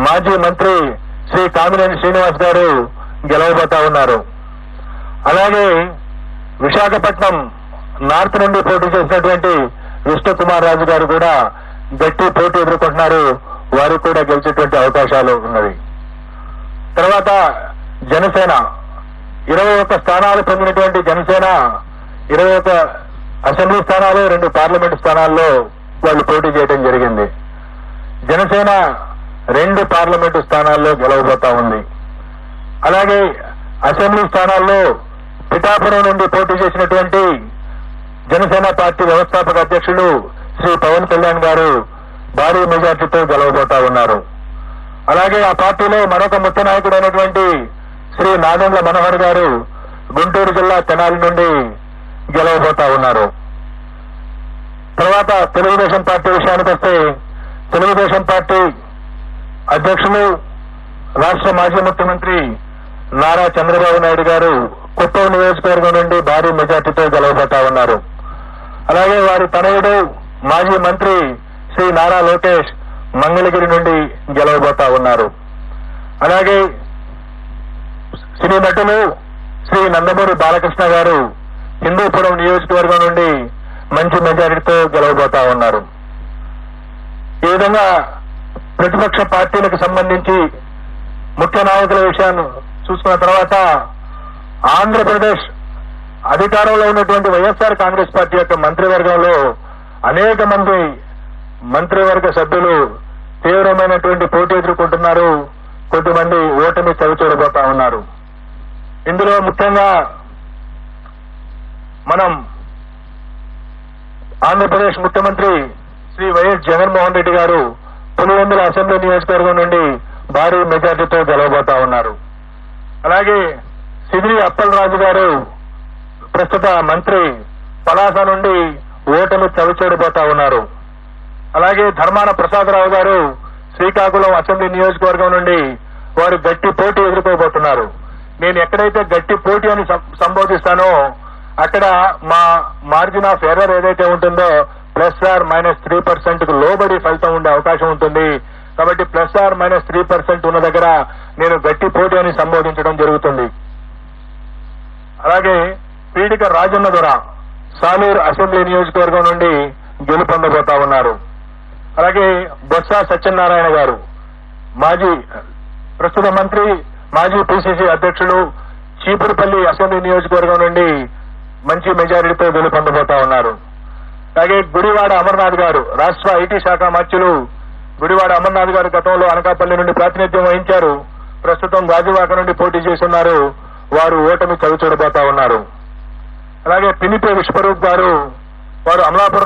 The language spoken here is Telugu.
మాజీ మంత్రి శ్రీ కామినేని శ్రీనివాస్ గారు గెలవబోతా ఉన్నారు. అలాగే విశాఖపట్నం నార్త్ నుండి పోటీ చేసినటువంటి విష్ణుకుమార్ రాజు గారు కూడా గట్టి పోటీ ఎదుర్కొంటున్నారు. వారికి కూడా గెలిచేటువంటి అవకాశాలు ఉన్నవి. తర్వాత జనసేన 21 స్థానాలు పొందినటువంటి జనసేన 21 అసెంబ్లీ స్థానాలు 2 పార్లమెంటు స్థానాల్లో వాళ్ళు పోటీ చేయడం జరిగింది. జనసేన 2 పార్లమెంటు స్థానాల్లో గెలవబోతా ఉంది. అలాగే అసెంబ్లీ స్థానాల్లో పిఠాపురం నుండి పోటీ చేసినటువంటి జనసేన పార్టీ వ్యవస్థాపక అధ్యక్షులు శ్రీ పవన్ కళ్యాణ్ గారు భారీ మెజార్టీతో గెలవబోతా ఉన్నారు. అలాగే ఆ పార్టీలో మరొక ముఖ్య నాయకుడైనటువంటి శ్రీ నాదెండ్ల మనోహర్ గారు గుంటూరు జిల్లా తెనాలి నుండి గెలవబోతా ఉన్నారు. తర్వాత తెలుగుదేశం పార్టీ విషయానికి వస్తే తెలుగుదేశం పార్టీ అధ్యక్షులు రాష్ట్ర మాజీ ముఖ్యమంత్రి నారా చంద్రబాబు నాయుడు గారు కుప్పం నియోజకవర్గం నుండి భారీ మెజార్టీతో గెలవబోతా ఉన్నారు. అలాగే వారి తనయుడు మాజీ మంత్రి శ్రీ నారా లోకేష్ మంగళగిరి నుండి గెలవబోతా ఉన్నారు. అలాగే సినీ నటులు శ్రీ నందమూరి బాలకృష్ణ గారు హిందూపురం నియోజకవర్గం నుండి మంచి మెజారిటీతో గెలవబోతా ఉన్నారు. ఈ విధంగా ప్రతిపక్ష పార్టీలకు సంబంధించి ముఖ్య నాయకుల విషయాన్ని చూసుకున్న తర్వాత ఆంధ్రప్రదేశ్ అధికారంలో ఉన్నటువంటి వైఎస్ఆర్ కాంగ్రెస్ పార్టీ యొక్క మంత్రివర్గంలో అనేక మంది మంత్రివర్గ సభ్యులు తీవ్రమైనటువంటి పోటీ ఎదుర్కొంటున్నారు. కొద్దిమంది ఓటమి చవిచూడబోతా ఉన్నారు. ఇందులో ముఖ్యంగా మనం ఆంధ్రప్రదేశ్ ముఖ్యమంత్రి శ్రీ వైఎస్ జగన్మోహన్ రెడ్డి గారు పులివెందుల అసెంబ్లీ నియోజకవర్గం నుండి భారీ మెజార్టీతో గెలవబోతా ఉన్నారు. అలాగే సిదిరి అప్పలరాజు గారు ప్రస్తుత మంత్రి పలాస నుండి ఓటమి చవిచూడబోతా ఉన్నారు. అలాగే ధర్మాన ప్రసాదరావు గారు శ్రీకాకుళం అసెంబ్లీ నియోజకవర్గం నుండి వారు గట్టి పోటీ ఎదుర్కోబోతున్నారు. నేను ఎక్కడైతే గట్టి పోటీ అని సంబోధిస్తానో అక్కడ మా మార్జిన్ ఆఫ్ ఎర్రర్ ఏదైతే ఉంటుందో +or -3% కు లోబడి ఫలితం ఉండే అవకాశం ఉంటుంది. కాబట్టి +or-3% ఉన్న దగ్గర నేను గట్టి పోటీ అని సంబోధించడం జరుగుతుంది. అలాగే పీడిక రాజన్న దొర సాలూరు అసెంబ్లీ నియోజకవర్గం నుండి గెలుపొందబోతా ఉన్నారు. అలాగే బొత్స సత్యనారాయణ గారు ప్రస్తుత మంత్రి మాజీ పిసిసి అధ్యక్షులు చీపురుపల్లి అసెంబ్లీ నియోజకవర్గం నుండి మంచి మెజారిటీతో గెలుపొందబోతా ఉన్నారు. అలాగే గుడివాడ అమర్నాథ్ గారు రాష్ట్ర ఐటీ శాఖ మంత్రులు గుడివాడ అమర్నాథ్ గారు గతంలో అనకాపల్లి నుండి ప్రాతినిధ్యం వహించారు. ప్రస్తుతం గాజువాక నుండి పోటీ చేస్తున్నారు. వారు ఓటమి చవిచూడబోతా ఉన్నారు. అలాగే పినిపే విశ్వరూప్ గారు వారు అమలాపురం